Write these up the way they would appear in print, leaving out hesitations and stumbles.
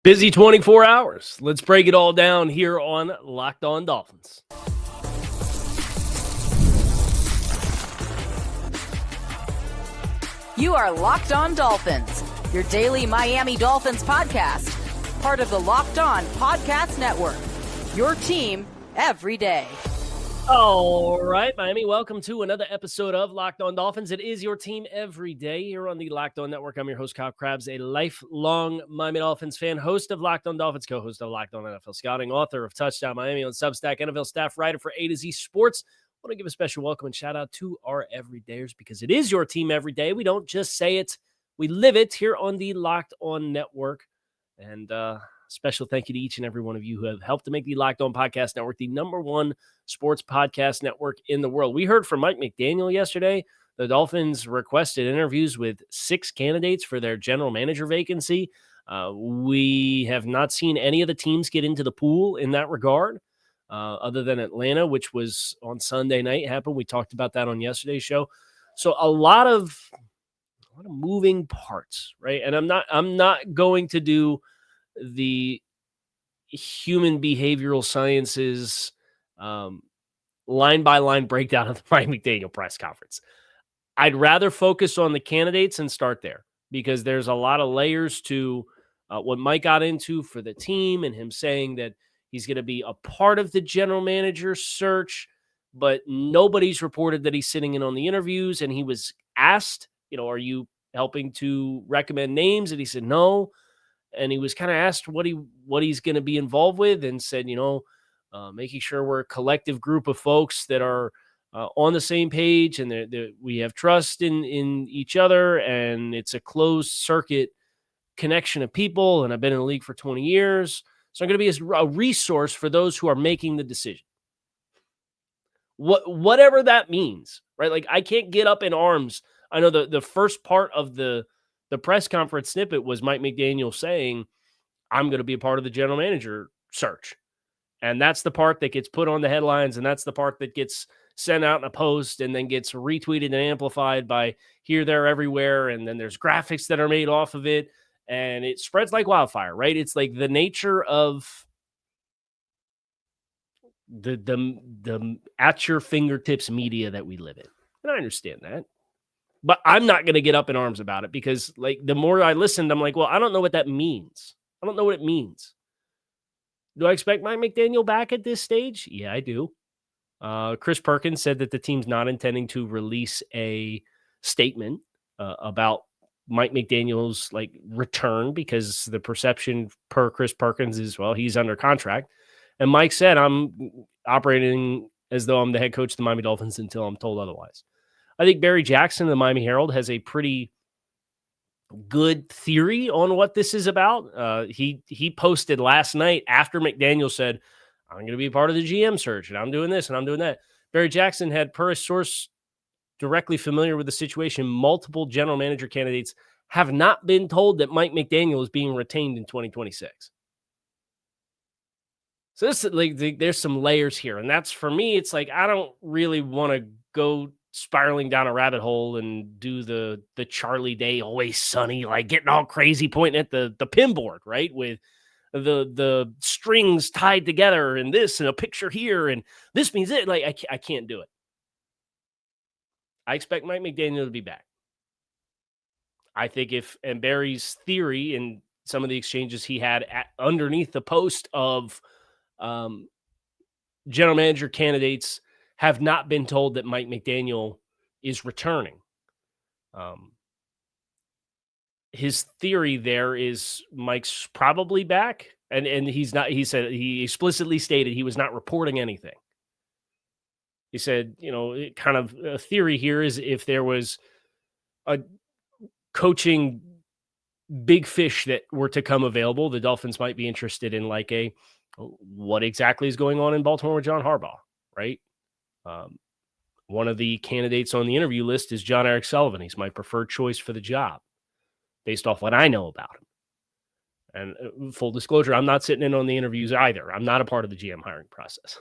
Busy 24 hours. Let's break it all down here on Locked On Dolphins. You are Locked On Dolphins, your daily Miami Dolphins podcast, part of the Locked On Podcast Network, your team every day. All right, Miami, welcome to another episode of Locked On Dolphins. It is your team every day here on the Locked On Network. I'm your host, Kyle Krabs, a lifelong Miami Dolphins fan, host of Locked On Dolphins, co-host of Locked On NFL Scouting, author of Touchdown Miami on Substack, NFL staff writer for A to Z Sports. I want to give a special welcome and shout out to our everydayers because it is your team every day. We don't just say it, we live it here on the Locked On Network. And special thank you to each and every one of you who have helped to make the Locked On Podcast Network the number one sports podcast network in the world. We heard from Mike McDaniel yesterday. The Dolphins requested interviews with 6 candidates for their general manager vacancy. We have not seen any of the teams get into the pool in that regard, other than Atlanta, which was on Sunday night happened. We talked about that on yesterday's show. So a lot of moving parts, right? And I'm not going to do the human behavioral sciences line-by-line breakdown of the Mike McDaniel press conference. I'd rather focus on the candidates and start there because there's a lot of layers to what Mike got into for the team and him saying that he's going to be a part of the general manager search, but nobody's reported that he's sitting in on the interviews. And he was asked, are you helping to recommend names? And he said, no. And he was kind of asked what he's going to be involved with and said, making sure we're a collective group of folks that are on the same page and we have trust in each other and it's a closed circuit connection of people. And I've been in the league for 20 years. So I'm going to be a resource for those who are making the decision. Whatever that means, right? Like I can't get up in arms. I know the first part of the press conference snippet was Mike McDaniel saying, I'm going to be a part of the general manager search. And that's the part that gets put on the headlines. And that's the part that gets sent out in a post and then gets retweeted and amplified by here, there, everywhere. And then there's graphics that are made off of it and it spreads like wildfire, right? It's like the nature of the at your fingertips media that we live in. And I understand that. But I'm not going to get up in arms about it because like the more I listened, I'm like, well, I don't know what that means. I don't know what it means. Do I expect Mike McDaniel back at this stage? Yeah, I do. Chris Perkins said that the team's not intending to release a statement about Mike McDaniel's return because the perception per Chris Perkins is, well, he's under contract. And Mike said, I'm operating as though I'm the head coach of the Miami Dolphins until I'm told otherwise. I think Barry Jackson of the Miami Herald has a pretty good theory on what this is about. He posted last night after McDaniel said, I'm going to be a part of the GM search and I'm doing this and I'm doing that. Barry Jackson had, per a source directly familiar with the situation, multiple general manager candidates have not been told that Mike McDaniel is being retained in 2026. So this there's some layers here. And that's, for me, it's like, I don't really want to go spiraling down a rabbit hole and do the Charlie Day Always Sunny, like getting all crazy, pointing at the pin board, right? With the strings tied together and this and a picture here. And this means it. Like, I can't do it. I expect Mike McDaniel to be back. I think and Barry's theory and some of the exchanges he had underneath the post of general manager candidates have not been told that Mike McDaniel is returning. His theory there is Mike's probably back, and he's not. He explicitly stated he was not reporting anything. He said, kind of a theory here is if there was a coaching big fish that were to come available, the Dolphins might be interested in what exactly is going on in Baltimore with John Harbaugh, right? One of the candidates on the interview list is Jon-Eric Sullivan. He's my preferred choice for the job based off what I know about him. And full disclosure, I'm not sitting in on the interviews either. I'm not a part of the GM hiring process.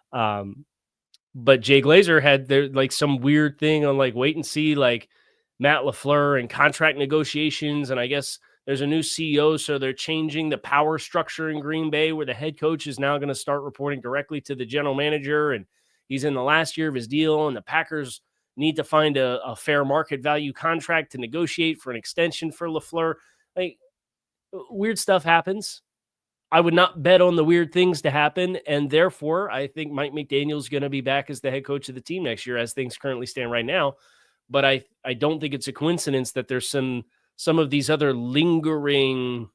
But Jay Glazer had some weird thing on wait and see, Matt LaFleur and contract negotiations. And I guess There's a new CEO, so they're changing the power structure in Green Bay where the head coach is now going to start reporting directly to the general manager, and he's in the last year of his deal, and the Packers need to find a fair market value contract to negotiate for an extension for LaFleur. Like, weird stuff happens. I would not bet on the weird things to happen, and therefore, I think Mike McDaniel is going to be back as the head coach of the team next year as things currently stand right now. But I don't think it's a coincidence that there's some of these other lingering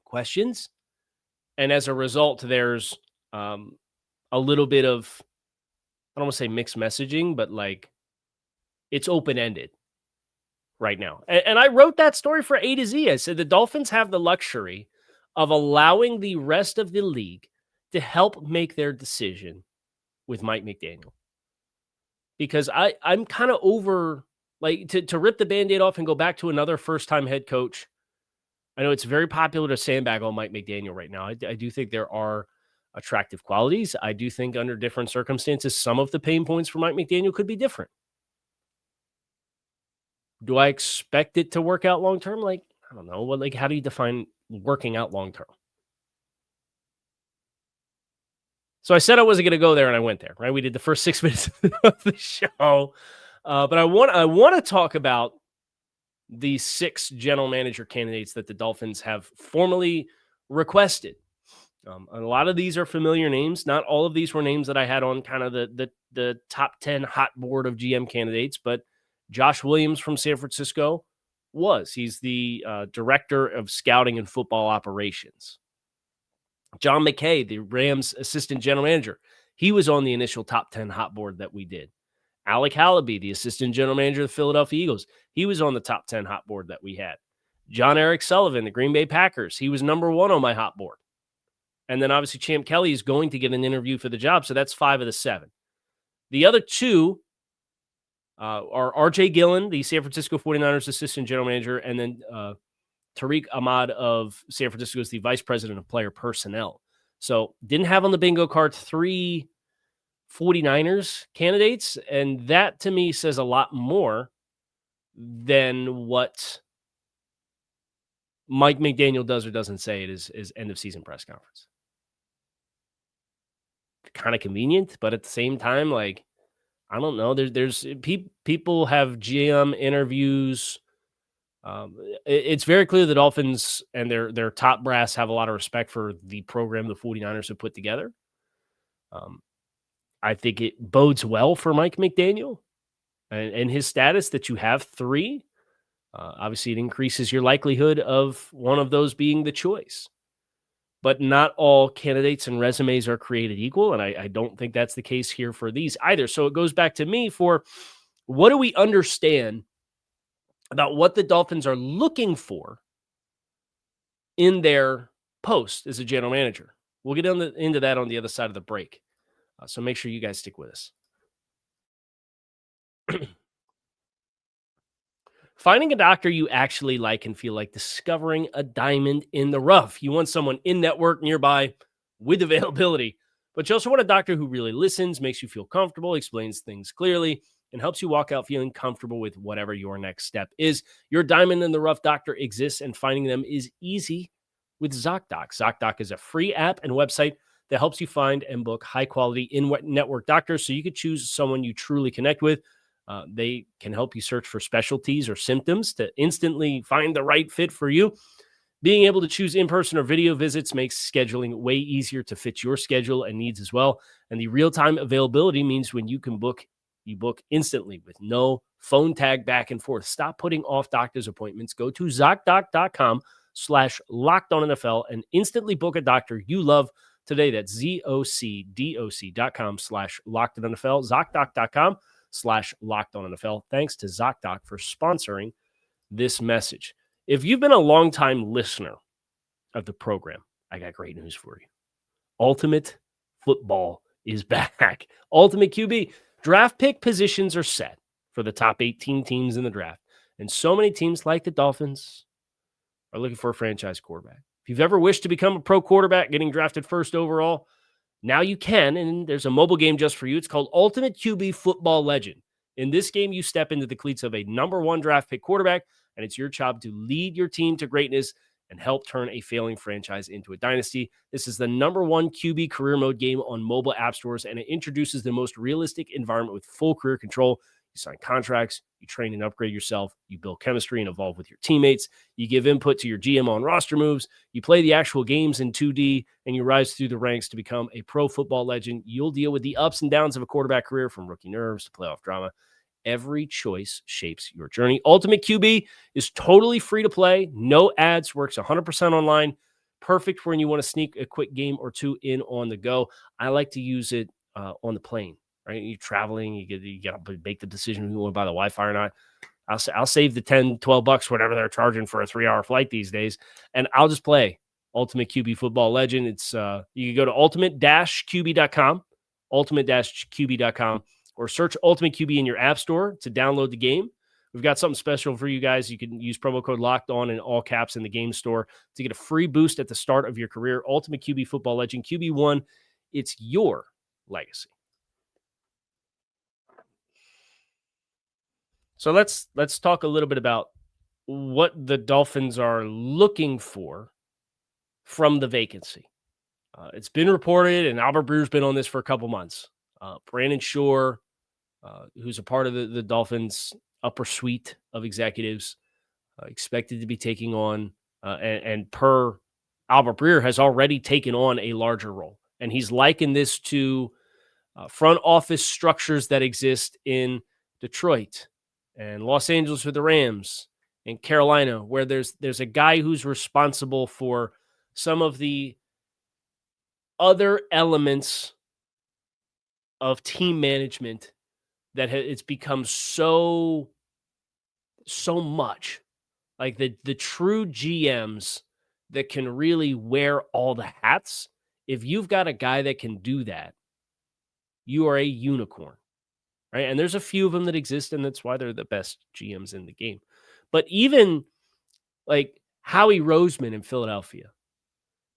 questions, and as a result, there's a little bit of, I don't want to say mixed messaging, but like it's open-ended right now. And I wrote that story for A to Z. I said the Dolphins have the luxury of allowing the rest of the league to help make their decision with Mike McDaniel. Because I'm kind of over, like, to rip the Band-Aid off and go back to another first-time head coach. I know it's very popular to sandbag on Mike McDaniel right now. I do think there are attractive qualities. I do think under different circumstances, some of the pain points for Mike McDaniel could be different. Do I expect it to work out long-term? Like, I don't know. Like, how do you define working out long-term? So I said I wasn't going to go there, and I went there, right? We did the first 6 minutes of the show. But I want to talk about the 6 general manager candidates that the Dolphins have formally requested. A lot of these are familiar names. Not all of these were names that I had on kind of the top 10 hot board of GM candidates, but Josh Williams from San Francisco he's the director of scouting and football operations. John McKay, the Rams assistant general manager, he was on the initial top 10 hot board that we did. Alec Halaby, the assistant general manager of the Philadelphia Eagles, he was on the top 10 hot board that we had. Jon-Eric Sullivan, the Green Bay Packers, he was number 1 on my hot board. And then obviously Champ Kelly is going to get an interview for the job, so that's 5 of the 7. The other 2 are R.J. Gillen, the San Francisco 49ers assistant general manager, and then Tarik Ahmad of San Francisco is the vice president of player personnel. So didn't have on the bingo card 3 49ers candidates, and that to me says a lot more than what Mike McDaniel does or doesn't say at his end of season press conference. Kind of convenient, but at the same time, like, I don't know. There's people have GM interviews. It's very clear the Dolphins and their top brass have a lot of respect for the program the 49ers have put together. I think it bodes well for Mike McDaniel and his status that you have 3. Obviously, it increases your likelihood of one of those being the choice. But not all candidates and resumes are created equal, and I don't think that's the case here for these either. So it goes back to me for what do we understand about what the Dolphins are looking for in their post as a general manager. We'll get into that on the other side of the break. So make sure you guys stick with us. Finding a doctor you actually like can feel like discovering a diamond in the rough. You want someone in-network nearby with availability, but you also want a doctor who really listens, makes you feel comfortable, explains things clearly, and helps you walk out feeling comfortable with whatever your next step is. Your diamond in the rough doctor exists, and finding them is easy with ZocDoc. ZocDoc is a free app and website that helps you find and book high-quality in-network doctors so you could choose someone you truly connect with. They can help you search for specialties or symptoms to instantly find the right fit for you. Being able to choose in-person or video visits makes scheduling way easier to fit your schedule and needs as well. And the real-time availability means when you can book, you book instantly with no phone tag back and forth. Stop putting off doctor's appointments. Go to ZocDoc.com/LockedOnNFL and instantly book a doctor you love today. That's ZocDoc.com/LockedOnNFL. ZocDoc.com/LockedOnNFL. Thanks to ZocDoc for sponsoring this message. If you've been a longtime listener of the program, I got great news for you. Ultimate Football is back. Ultimate QB. Draft pick positions are set for the top 18 teams in the draft. And so many teams like the Dolphins are looking for a franchise quarterback. If you've ever wished to become a pro quarterback, getting drafted first overall, now you can, and there's a mobile game just for you. It's called Ultimate QB Football Legend. In this game, you step into the cleats of a number 1 draft pick quarterback, and it's your job to lead your team to greatness and help turn a failing franchise into a dynasty. This is the number 1 QB career mode game on mobile app stores, and it introduces the most realistic environment with full career control. You sign contracts, you train and upgrade yourself, you build chemistry and evolve with your teammates, you give input to your GM on roster moves, you play the actual games in 2D, and you rise through the ranks to become a pro football legend. You'll deal with the ups and downs of a quarterback career, from rookie nerves to playoff drama. Every choice shapes your journey. Ultimate QB is totally free to play, no ads, works 100% online, perfect when you want to sneak a quick game or two in on the go. I like to use it on the plane. Right, you're traveling, you got to make the decision if you want to buy the Wi-Fi or not. I'll save the $10-12, whatever they're charging for a 3-hour flight these days, and I'll just play Ultimate QB Football Legend. It's you can go to ultimate-qb.com, ultimate-qb.com, or search Ultimate QB in your app store to download the game. We've got something special for you guys. You can use promo code Locked On in all caps in the game store to get a free boost at the start of your career. Ultimate QB Football Legend, QB1. It's your legacy. So let's talk a little bit about what the Dolphins are looking for from the vacancy. It's been reported, and Albert Breer's been on this for a couple months. Brandon Shore, who's a part of the Dolphins' upper suite of executives, expected to be taking on, and per Albert Breer, has already taken on a larger role. And he's likened this to front office structures that exist in Detroit and Los Angeles with the Rams and Carolina, where there's a guy who's responsible for some of the other elements of team management that it's become so much. Like the true GMs that can really wear all the hats. If you've got a guy that can do that, you are a unicorn. Right? And there's a few of them that exist, and that's why they're the best GMs in the game. But even like Howie Roseman in Philadelphia,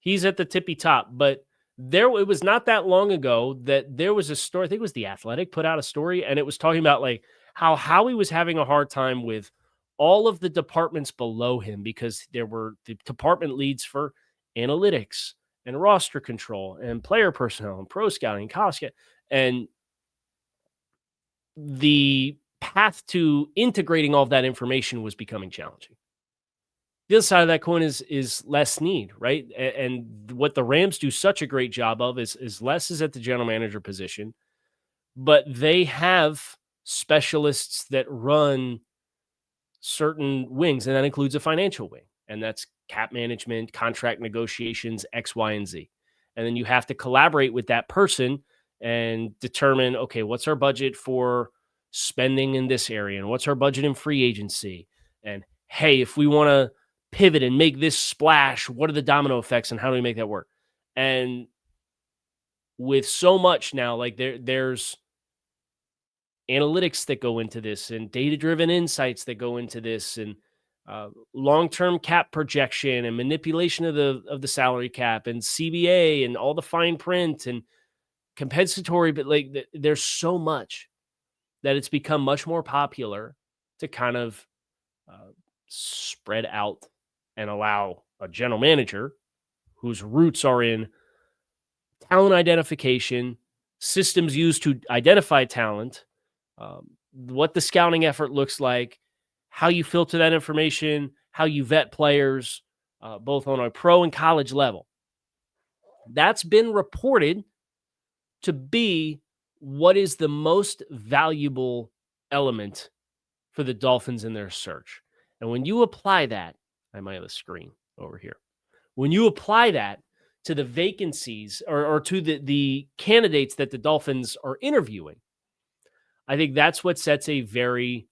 he's at the tippy top. But it was not that long ago that there was a story, I think it was The Athletic put out a story, and it was talking about like how Howie was having a hard time with all of the departments below him because there were the department leads for analytics and roster control and player personnel and pro scouting and college scouting, and the path to integrating all of that information was becoming challenging. The other side of that coin is Les Snead, right? And what the Rams do such a great job of is Les is at the general manager position, but they have specialists that run certain wings, and that includes a financial wing, and that's cap management, contract negotiations, X, Y, and Z. And then you have to collaborate with that person and determine, okay, what's our budget for spending in this area? And what's our budget in free agency? And hey, if we want to pivot and make this splash, what are the domino effects and how do we make that work? And with so much now, like there's analytics that go into this and data-driven insights that go into this and long-term cap projection and manipulation of the salary cap and CBA and all the fine print and compensatory, but like there's so much that it's become much more popular to kind of spread out and allow a general manager whose roots are in talent identification, systems used to identify talent, what the scouting effort looks like, how you filter that information, how you vet players, both on a pro and college level. That's been reported to be what is the most valuable element for the Dolphins in their search. And when you apply that, I might have a screen over here. When you apply that to the vacancies or to the candidates that the Dolphins are interviewing, I think that's what sets a very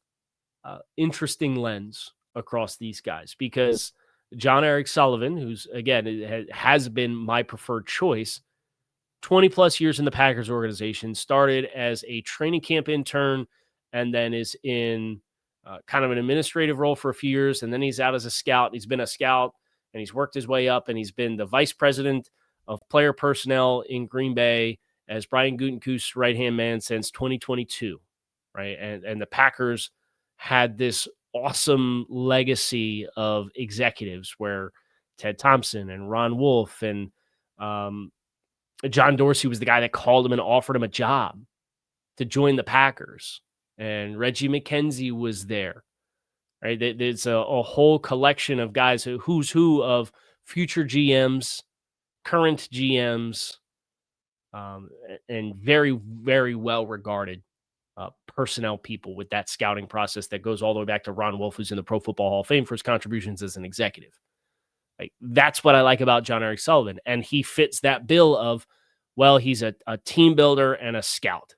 interesting lens across these guys, because Jon-Eric Sullivan, who's, again, has been my preferred choice, 20 plus years in the Packers organization, started as a training camp intern and then is in kind of an administrative role for a few years. And then he's out as a scout. He's been a scout and he's worked his way up and he's been the vice president of player personnel in Green Bay as Brian Gutekunst's right-hand man since 2022. right? And the Packers had this awesome legacy of executives where Ted Thompson and Ron Wolf and John Dorsey was the guy that called him and offered him a job to join the Packers. And Reggie McKenzie was there, right? There's a whole collection of guys who's who of future GMs, current GMs, and very, very well regarded personnel people with that scouting process that goes all the way back to Ron Wolf, who's in the Pro Football Hall of Fame for his contributions as an executive. Like, that's what I like about Jon-Eric Sullivan. And he fits that bill of, well, he's a team builder and a scout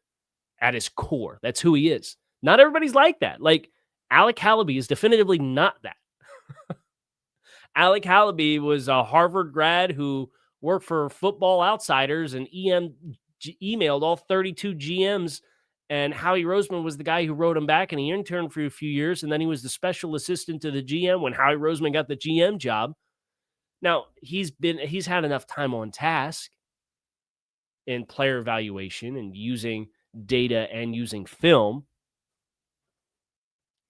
at his core. That's who he is. Not everybody's like that. Like, Alec Halaby is definitively not that. Alec Halaby was a Harvard grad who worked for Football Outsiders and emailed all 32 GMs. And Howie Roseman was the guy who wrote him back, and he interned for a few years. And then he was the special assistant to the GM when Howie Roseman got the GM job. Now, he's had enough time on task in player evaluation and using data and using film,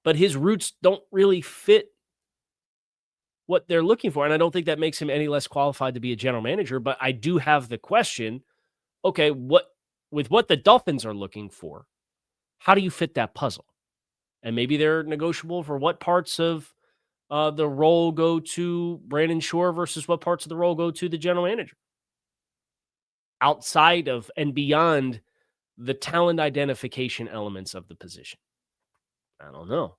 but his roots don't really fit what they're looking for. And I don't think that makes him any less qualified to be a general manager, but I do have the question, okay, with what the Dolphins are looking for, how do you fit that puzzle? And maybe they're negotiable for what parts of the role go to Brandon Shore versus what parts of the role go to the general manager. Outside of and beyond the talent identification elements of the position. I don't know,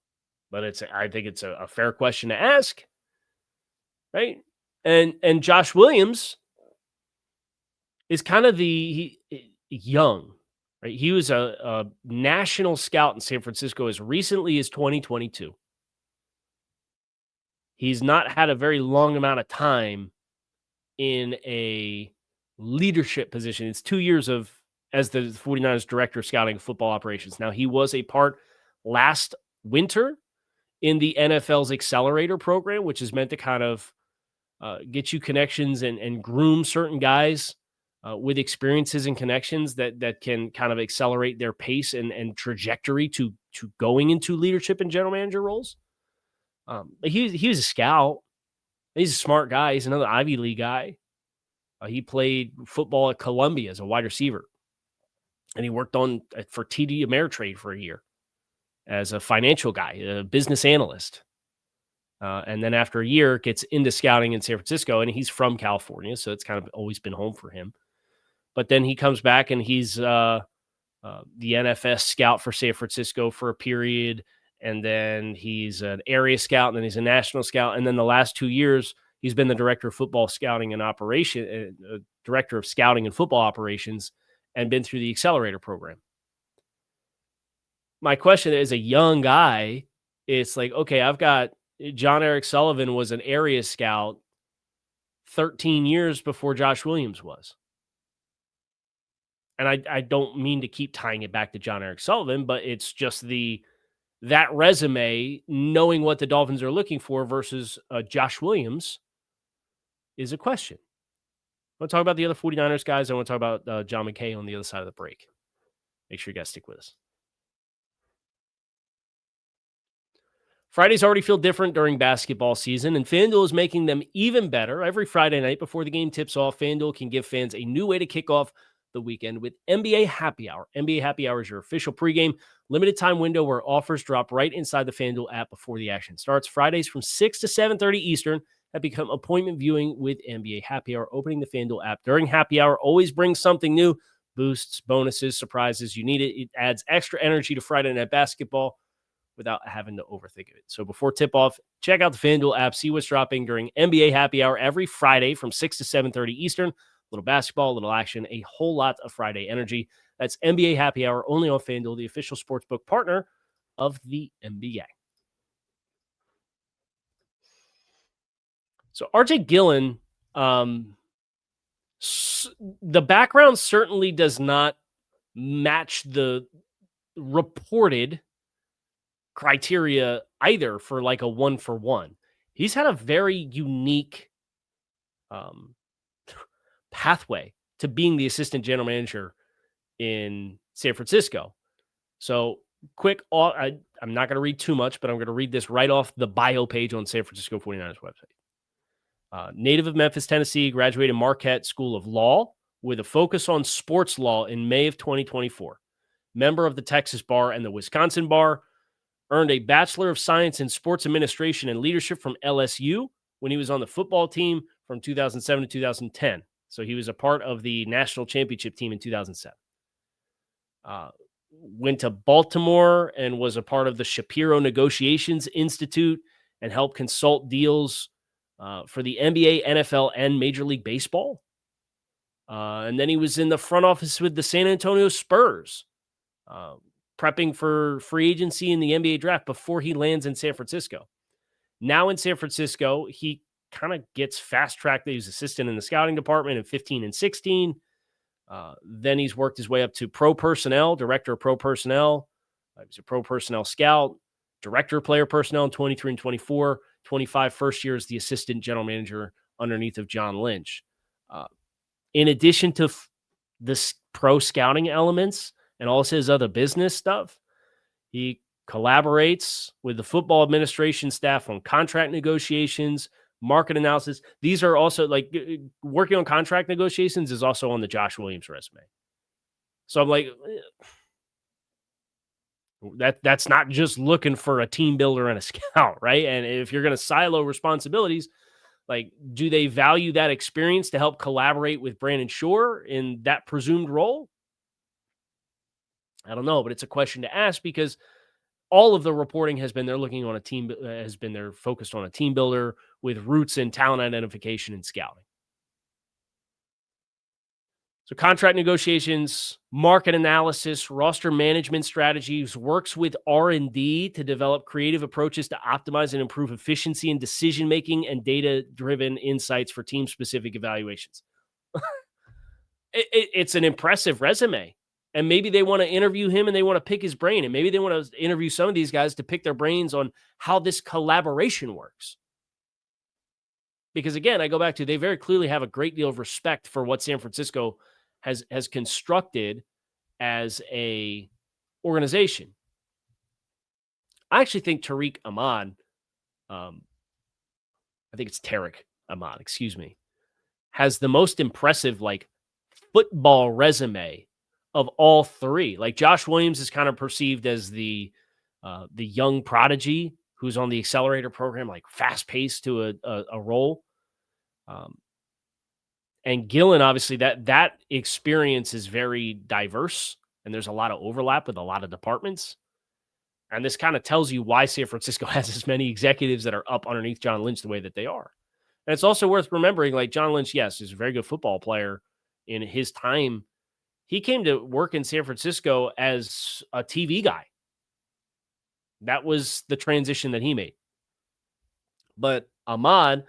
but I think it's a fair question to ask, right? And Josh Williams is kind of young, right? He was a national scout in San Francisco as recently as 2022. He's not had a very long amount of time in a leadership position. It's 2 years as the 49ers director of scouting football operations. Now, he was a part last winter in the NFL's accelerator program, which is meant to kind of get you connections and groom certain guys with experiences and connections that can kind of accelerate their pace and trajectory to going into leadership and general manager roles. He was a scout. He's a smart guy. He's another Ivy League guy. He played football at Columbia as a wide receiver. And he worked for TD Ameritrade for a year as a financial guy, a business analyst. And then after a year, gets into scouting in San Francisco. And he's from California, so it's kind of always been home for him. But then he comes back and he's the NFS scout for San Francisco for a period. And then he's an area scout, and then he's a national scout. And then the last 2 years, he's been the director of football scouting and director of scouting and football operations, and been through the accelerator program. My question is, a young guy, it's like, okay, I've got Jon-Eric Sullivan was an area scout 13 years before Josh Williams was. And I don't mean to keep tying it back to Jon-Eric Sullivan, but it's just that resume, knowing what the Dolphins are looking for versus Josh Williams is a question. I want to talk about the other 49ers guys. I want to talk about John McKay on the other side of the break. Make sure you guys stick with us. Fridays already feel different during basketball season, and FanDuel is making them even better. Every Friday night before the game tips off, FanDuel can give fans a new way to kick off the weekend with NBA Happy Hour. NBA Happy Hour is your official pregame limited time window where offers drop right inside the FanDuel app before the action starts. Fridays from 6 to 7:30 Eastern have become appointment viewing with NBA Happy Hour. Opening the FanDuel app during Happy Hour always brings something new. Boosts, bonuses, surprises. You need it. It adds extra energy to Friday night basketball without having to overthink it. So before tip-off, check out the FanDuel app. See what's dropping during NBA Happy Hour every Friday from 6 to 7:30 Eastern. A little basketball, a little action, a whole lot of Friday energy. That's NBA Happy Hour only on FanDuel, the official sportsbook partner of the NBA. So RJ Gillen, the background certainly does not match the reported criteria either for like a 1-for-1. He's had a very unique pathway to being the assistant general manager in San Francisco. So quick, I'm not going to read too much, but I'm going to read this right off the bio page on San Francisco 49ers website. Native of Memphis, Tennessee, graduated Marquette School of Law with a focus on sports law in May of 2024. Member of the Texas Bar and the Wisconsin Bar. Earned a Bachelor of Science in Sports Administration and Leadership from LSU when he was on the football team from 2007 to 2010. So he was a part of the national championship team in 2007. Went to Baltimore and was a part of the Shapiro Negotiations Institute and helped consult deals for the NBA, NFL, and Major League Baseball. And then he was in the front office with the San Antonio Spurs, prepping for free agency in the NBA draft before he lands in San Francisco. Now in San Francisco, he kind of gets fast-tracked. He was assistant in the scouting department in 15 and 16. Then he's worked his way up to pro personnel, director of pro personnel. He was a pro personnel scout, director of player personnel in 23 and 24, 25 first year as the assistant general manager underneath of John Lynch. In addition to this pro scouting elements and all his other business stuff, he collaborates with the football administration staff on contract negotiations, market analysis. These are also like working on contract negotiations is also on the Josh Williams resume. So I'm like, that's not just looking for a team builder and a scout, right? And if you're going to silo responsibilities, like, do they value that experience to help collaborate with Brandon Shore in that presumed role? I don't know, but it's a question to ask because all of the reporting has been they're looking on a team, they're focused on a team builder with roots in talent identification and scouting. So contract negotiations, market analysis, roster management strategies, works with R&D to develop creative approaches to optimize and improve efficiency in decision-making and data-driven insights for team-specific evaluations. It's an impressive resume. And maybe they want to interview him and they want to pick his brain. And maybe they want to interview some of these guys to pick their brains on how this collaboration works. Because again, I go back to, they very clearly have a great deal of respect for what San Francisco has constructed as a organization. I actually think Tarik Ahmad, I think it's Tarik Ahmad, excuse me, has the most impressive like football resume of all three. Like Josh Williams is kind of perceived as the young prodigy who's on the accelerator program, like fast paced to a role. And Gillen, obviously, that experience is very diverse, and there's a lot of overlap with a lot of departments. And this kind of tells you why San Francisco has as many executives that are up underneath John Lynch the way that they are. And it's also worth remembering, like John Lynch, yes, is a very good football player in his time. He came to work in San Francisco as a TV guy. That was the transition that he made. But Ahmad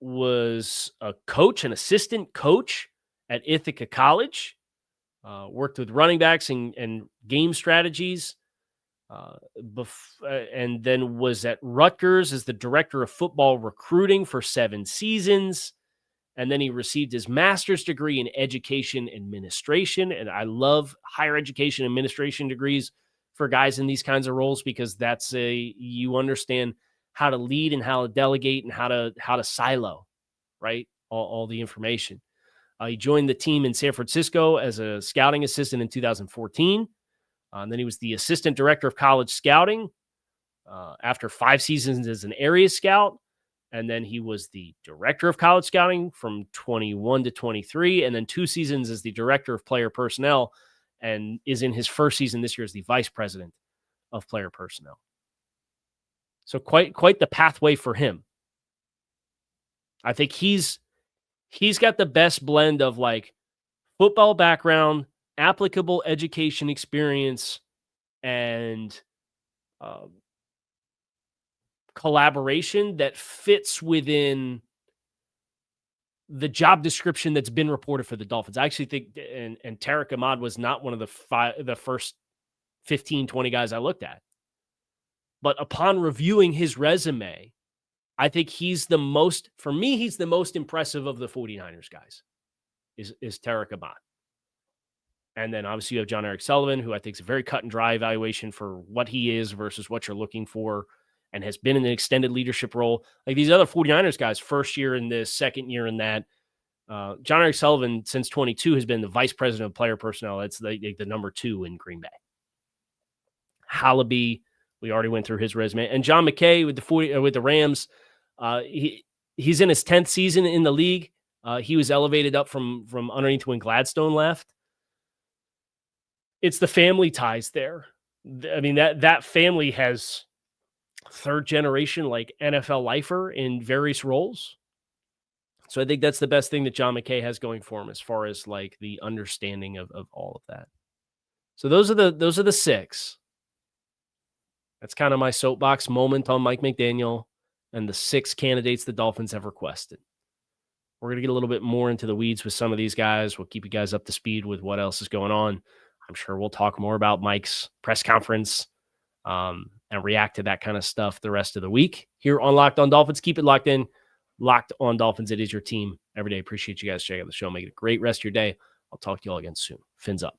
was a coach, an assistant coach at Ithaca College, worked with running backs and game strategies, and then was at Rutgers as the director of football recruiting for 7 seasons. And then he received his master's degree in education administration. And I love higher education administration degrees for guys in these kinds of roles because you understand how to lead and how to delegate and how to silo, right? All the information. He joined the team in San Francisco as a scouting assistant in 2014. And then he was the assistant director of college scouting after 5 seasons as an area scout. And then he was the director of college scouting from 21 to 23. And then 2 seasons as the director of player personnel and is in his first season this year as the vice president of player personnel. So quite the pathway for him. I think he's got the best blend of like football background, applicable education experience, and collaboration that fits within the job description that's been reported for the Dolphins. I actually think, and Tarik Ahmad was not one of the first 15, 20 guys I looked at. But upon reviewing his resume, I think he's the most impressive of the 49ers guys is Tarik Ahmad. And then obviously you have Jon-Eric Sullivan, who I think is a very cut and dry evaluation for what he is versus what you're looking for, and has been in an extended leadership role. Like these other 49ers guys, first year in this, second year in that. Jon-Eric Sullivan, since 22, has been the vice president of player personnel. That's the number 2 in Green Bay. Halaby, we already went through his resume. And John McKay with the Rams, he's in his 10th season in the league. He was elevated up from underneath when Gladstone left. It's the family ties there. I mean, that family has third generation like NFL lifer in various roles. So I think that's the best thing that John McKay has going for him as far as like the understanding of all of that. So those are the 6. That's kind of my soapbox moment on Mike McDaniel and the 6 candidates the Dolphins have requested. We're going to get a little bit more into the weeds with some of these guys. We'll keep you guys up to speed with what else is going on. I'm sure we'll talk more about Mike's press conference and react to that kind of stuff the rest of the week here on Locked On Dolphins. Keep it locked in. Locked On Dolphins. It is your team every day. Appreciate you guys checking out the show. Make it a great rest of your day. I'll talk to you all again soon. Fins up.